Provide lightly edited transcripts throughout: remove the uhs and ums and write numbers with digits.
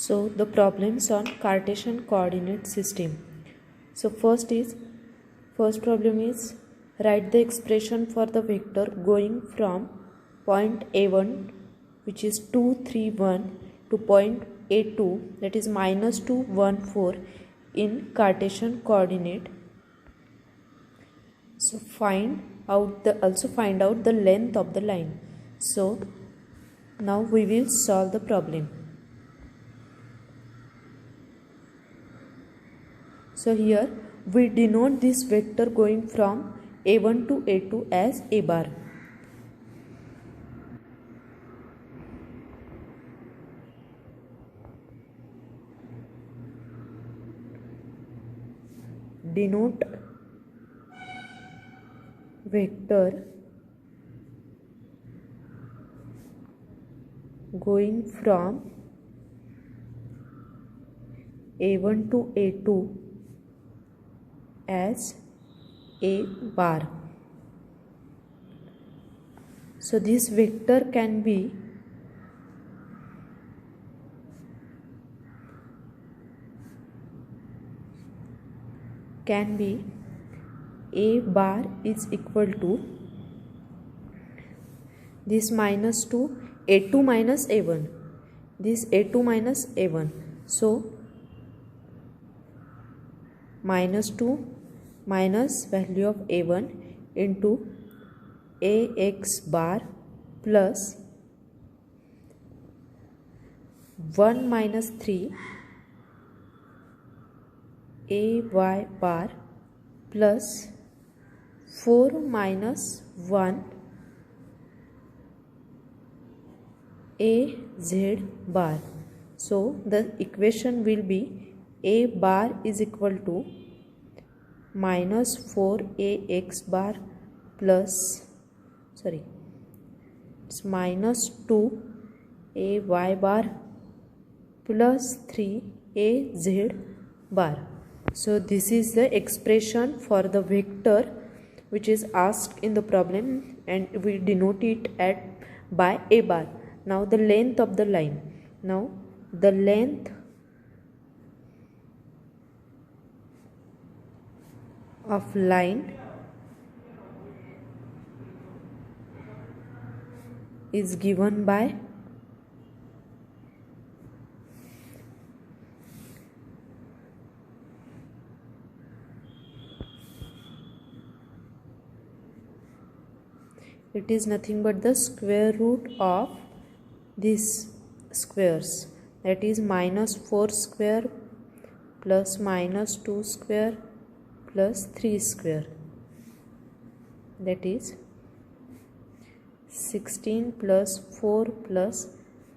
So the problems on Cartesian coordinate system. So first problem is write the expression for the vector going from point A1, which is 2 3 1, to point A2, that is -2 1 4, in Cartesian coordinate. So also find out the length of the line. So now we will solve the problem. So here we denote this vector going from A1 to A2 as A bar. Denote vector going from A1 to A2 as A bar. So this vector can be A bar is equal to this -2 A2 minus A1, this A2 minus A1. So -2 minus value of A1 into AX bar plus 1 minus 3 AY bar plus 4 minus 1 AZ bar. So the equation will be A bar is equal to -4 AX bar plus it's -2 AY bar plus 3 AZ bar. So this is the expression for the vector which is asked in the problem, and we denote it by A bar. Now the length of the line. Now the length of line is given by it is nothing but the square root of these squares, that is -4 square plus -2 square plus 3 square, that is 16 plus 4 plus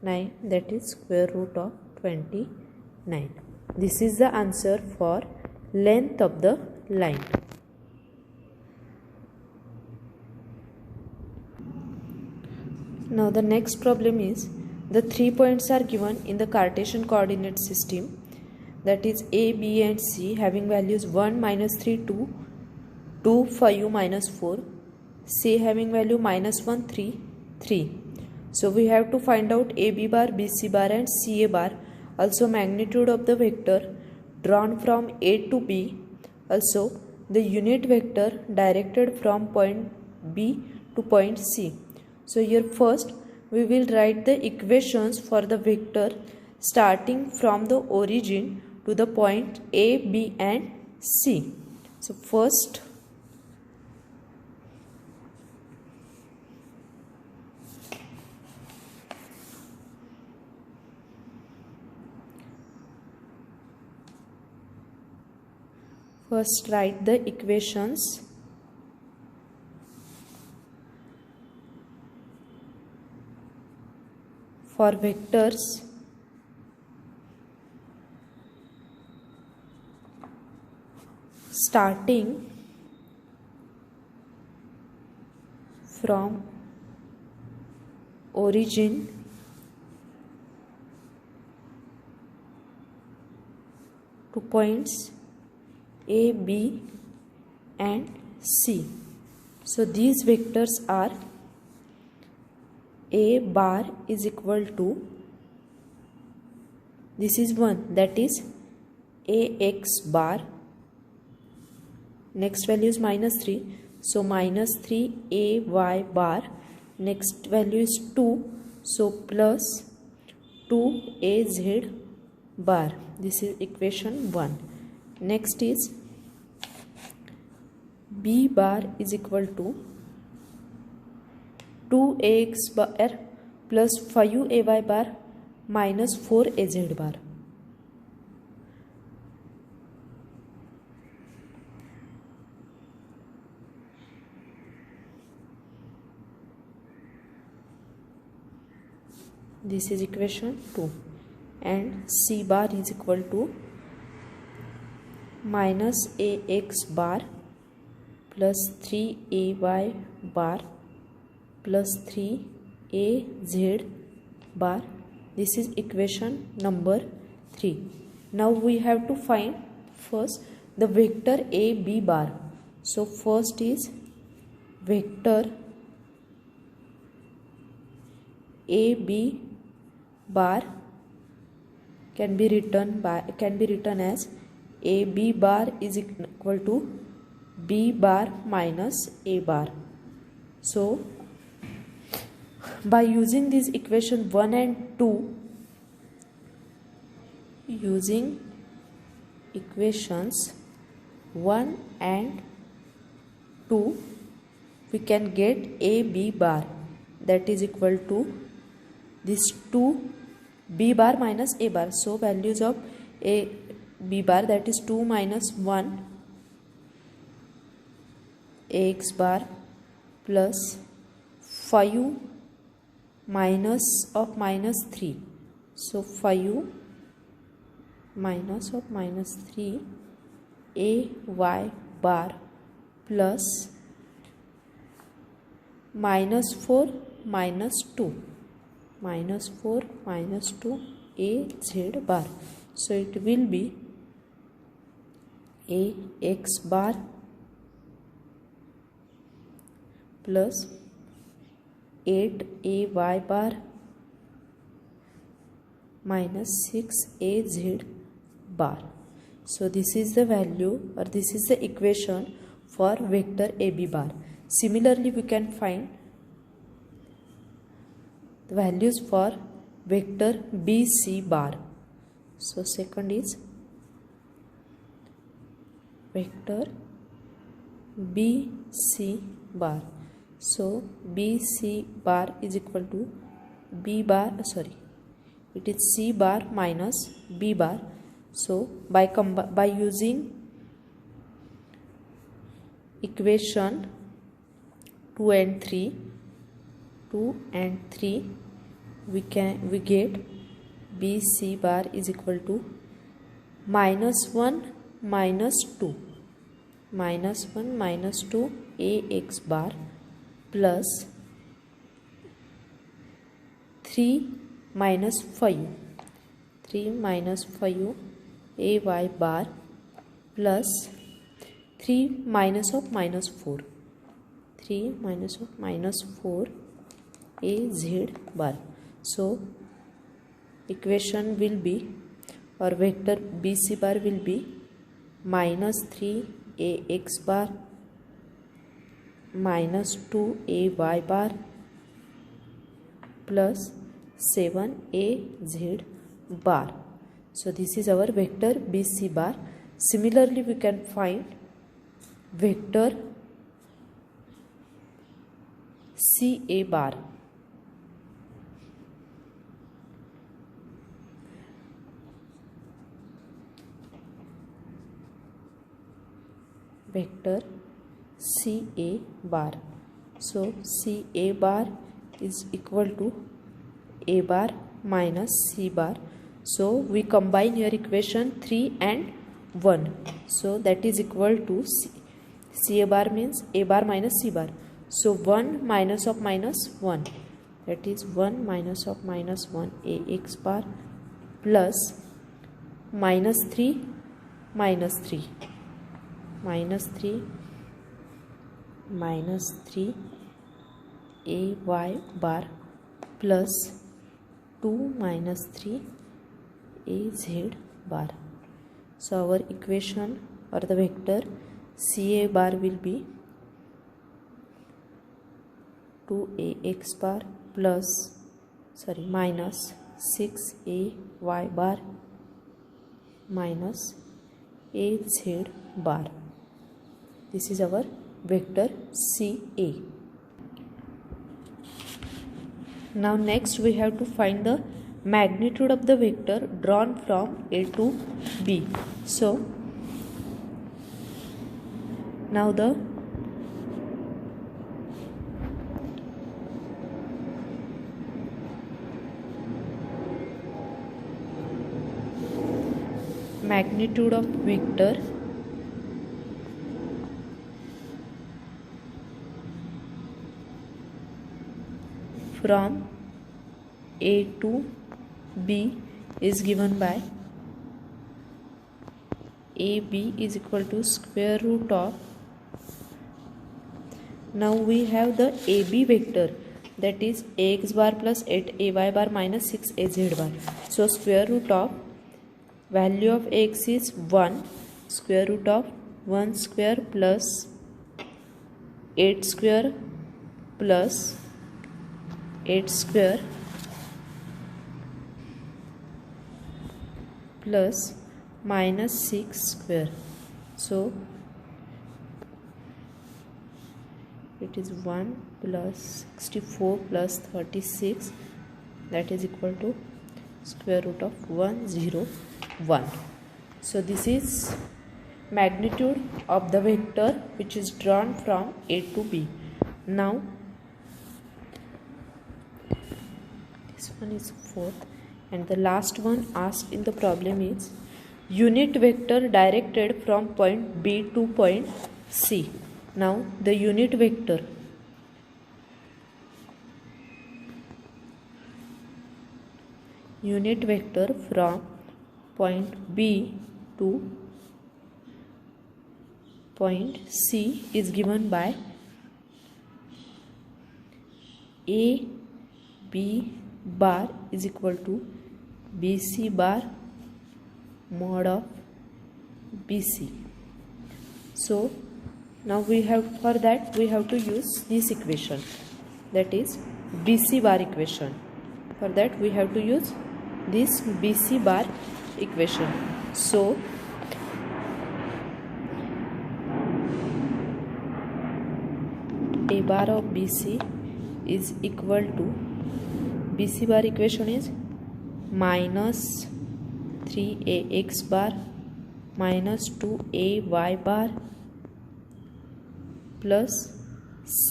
9, that is square root of 29. This is the answer for length of the line. Now the next problem is the 3 points are given in the Cartesian coordinate system, that is A, B and C, having values 1, -3, 2, 2, 5, -4, C having value -1, 3, 3. So we have to find out AB bar, BC bar and CA bar. Also magnitude of the vector drawn from A to B. Also the unit vector directed from point B to point C. So here first we will write the equations for the vector starting from the origin to the point A, B and C. So first write the equations for vectors starting from origin to points A, B and C. So these vectors are A bar is equal to this is 1, that is ax bar. Next value is minus 3, so minus 3 ay bar. Next value is 2, so plus 2 az bar. This is equation 1. Next is b bar is equal to 2ax bar plus 5ay bar minus 4az bar. This is equation 2. And c bar is equal to minus ax bar plus 3ay bar plus 3az bar. This is equation number 3. Now we have to find first the vector a b bar. So first is vector a b bar can be written as a b bar is equal to b bar minus a bar. So by using this equation 1 and 2, using equations 1 and 2, we can get a b bar, that is equal to this 2 b bar minus a bar. So values of a b bar, that is 2 minus 1 ax bar plus 5 minus of minus 3. So 5 minus of minus 3 ay bar plus minus 4 minus 2 minus 4 minus 2 az bar. So it will be ax bar plus 8ay bar minus 6az bar. So this is the value, or this is the equation for vector ab bar. Similarly, we can find the values for vector bc bar. So second is vector bc bar. So bc bar is equal to it is c bar minus b bar. So by using equation 2 and 3, we get bc bar is equal to minus 1 minus 2 ax bar plus 3 minus 5 ay bar plus 3 minus of minus 4 az bar. So equation will be, or vector bc bar will be minus 3 ax bar minus 2 ay bar plus 7 az bar. So this is our vector bc bar. Similarly, we can find vector ca bar. Vector ca bar. So ca bar is equal to a bar minus c bar. So we combine here equation 3 and 1. So that is equal to ca bar means a bar minus c bar. So 1 minus of minus 1, that is 1 minus of minus 1 ax bar plus minus 3 minus 3 minus 3 ay bar plus 2 minus 3 az bar. So our equation or the vector Ca bar will be 2ax bar minus 6ay bar minus az bar. This is our vector Ca. Now next we have to find the magnitude of the vector drawn from A to B. So now the magnitude of vector from A to B is given by AB is equal to square root of, now we have the AB vector, that is ax bar plus 8ay bar minus 6az bar. So square root of value of x is 1, square root of 1 square plus 8 square plus 8 square plus minus 6 square. So it is 1 plus 64 plus 36, that is equal to square root of 101. So this is magnitude of the vector which is drawn from A to B. Now this one is fourth, and the last one asked in the problem is unit vector directed from point B to point C. Now the unit vector from point B to point C is given by AB bar is equal to BC bar mod of BC. So now we have to use this equation, that is BC bar equation. For that we have to use this BC bar equation. So A bar of BC is equal to, BC bar equation is minus 3ax bar minus 2ay bar plus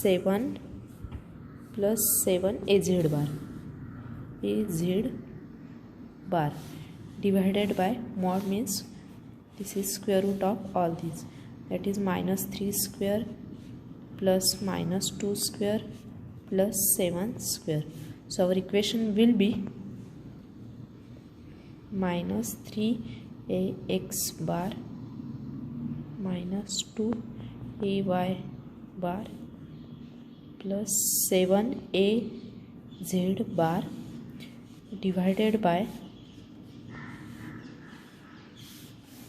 7 az bar divided by mod means this is square root of all these, that is minus 3 square plus minus 2 square plus 7 square. So our equation will be minus 3ax bar minus 2ay bar plus 7az bar divided by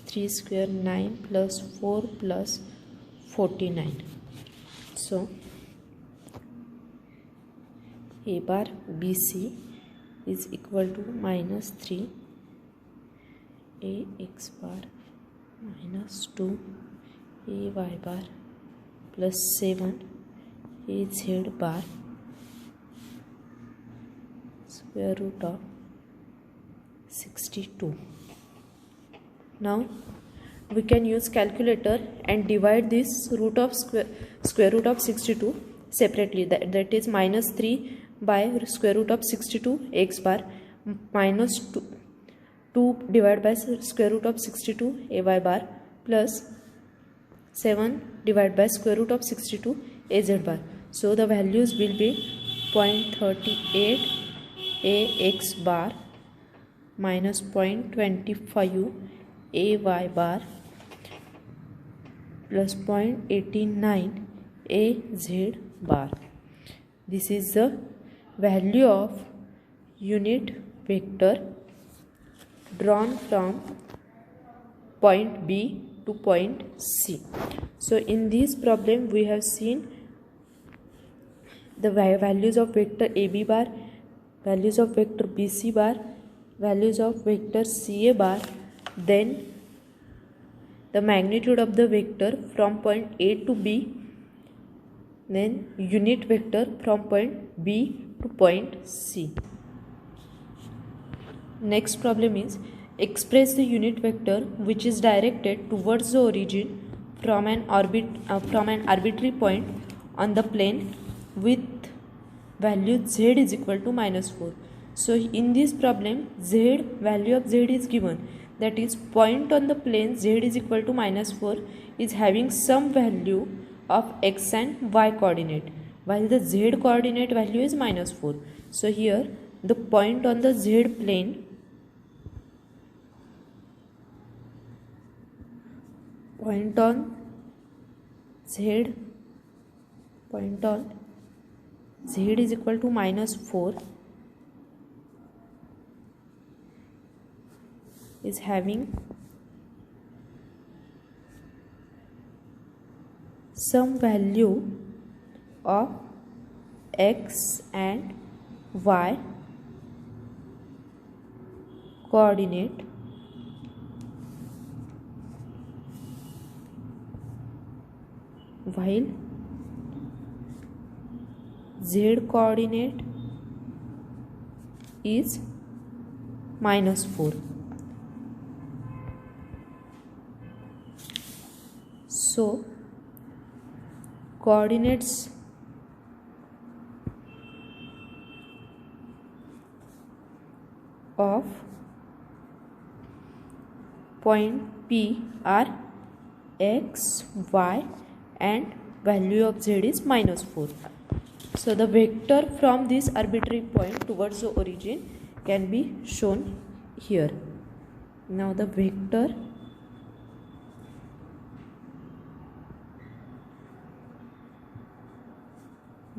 3 square 9 plus 4 plus 49. So A bar BC is equal to minus 3 ax bar minus 2 ay bar plus 7 az bar square root of 62. Now we can use calculator and divide this square root of 62 separately, that is minus 3 by square root of 62 x bar minus 2 divided by square root of 62 ay bar plus 7 divided by square root of 62 az bar. So the values will be 0.38 ax bar minus 0.25 ay bar plus 0.89 az bar. This is the value of unit vector drawn from point B to point C. So in this problem we have seen the values of vector AB bar, values of vector BC bar, values of vector CA bar, then the magnitude of the vector from point A to B, then unit vector from point B to point C. Next problem is express the unit vector which is directed towards the origin from an arbitrary point on the plane with value z is equal to -4. So in this problem z, value of z is given, that is point on the plane z is equal to -4 is having some value of x and y coordinate, while the z coordinate value is -4. So here the point on the z plane, point on z is equal to -4 is having some value of x and y coordinate while z coordinate is -4. So coordinates of point P are x, y and value of z is -4. So the vector from this arbitrary point towards the origin can be shown here. Now the vector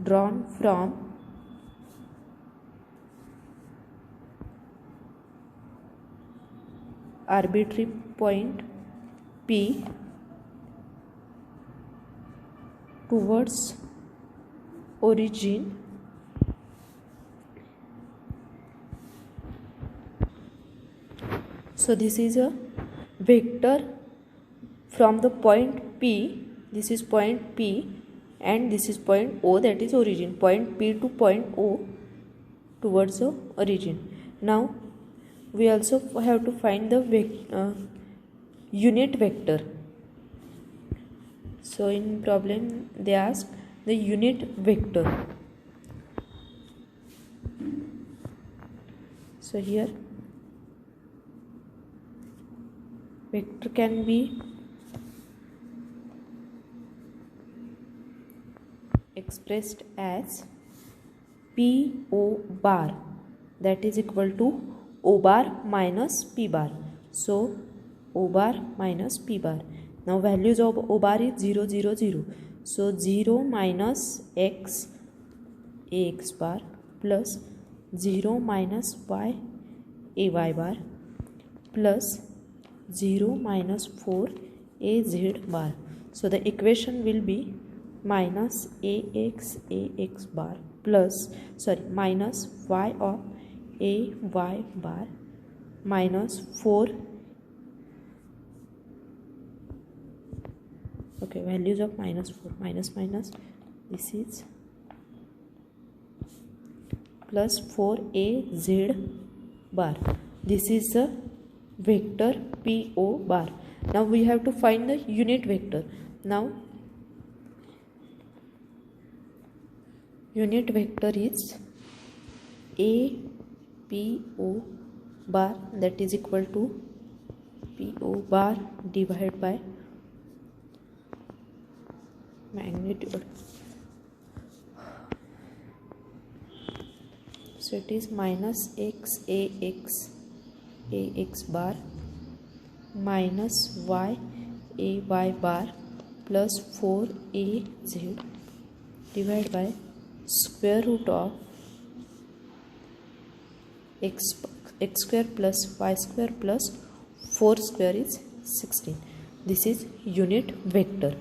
drawn from arbitrary point P towards origin so this is a vector from the point P, this is point P and this is point O, that is origin, point P to point O towards the origin. Now we also have to find the unit vector. So in problem they ask the unit vector. So here vector can be expressed as PO bar, that is equal to O bar minus P bar. So O bar minus P bar. Now values of O bar is 0, 0, 0. So 0 minus x ax bar plus 0 minus y ay bar plus 0 minus 4 az bar. So the equation will be minus ax bar plus minus y of ay bar minus 4 values of -4 minus this is plus 4az bar. This is the vector PO bar. Now we have to find the unit vector. Now unit vector is APO bar, that is equal to PO bar divided by magnitude. So it is minus x ax bar minus y ay bar plus 4az divided by square root of x x square plus y square plus 4 square is 16. This is unit vector.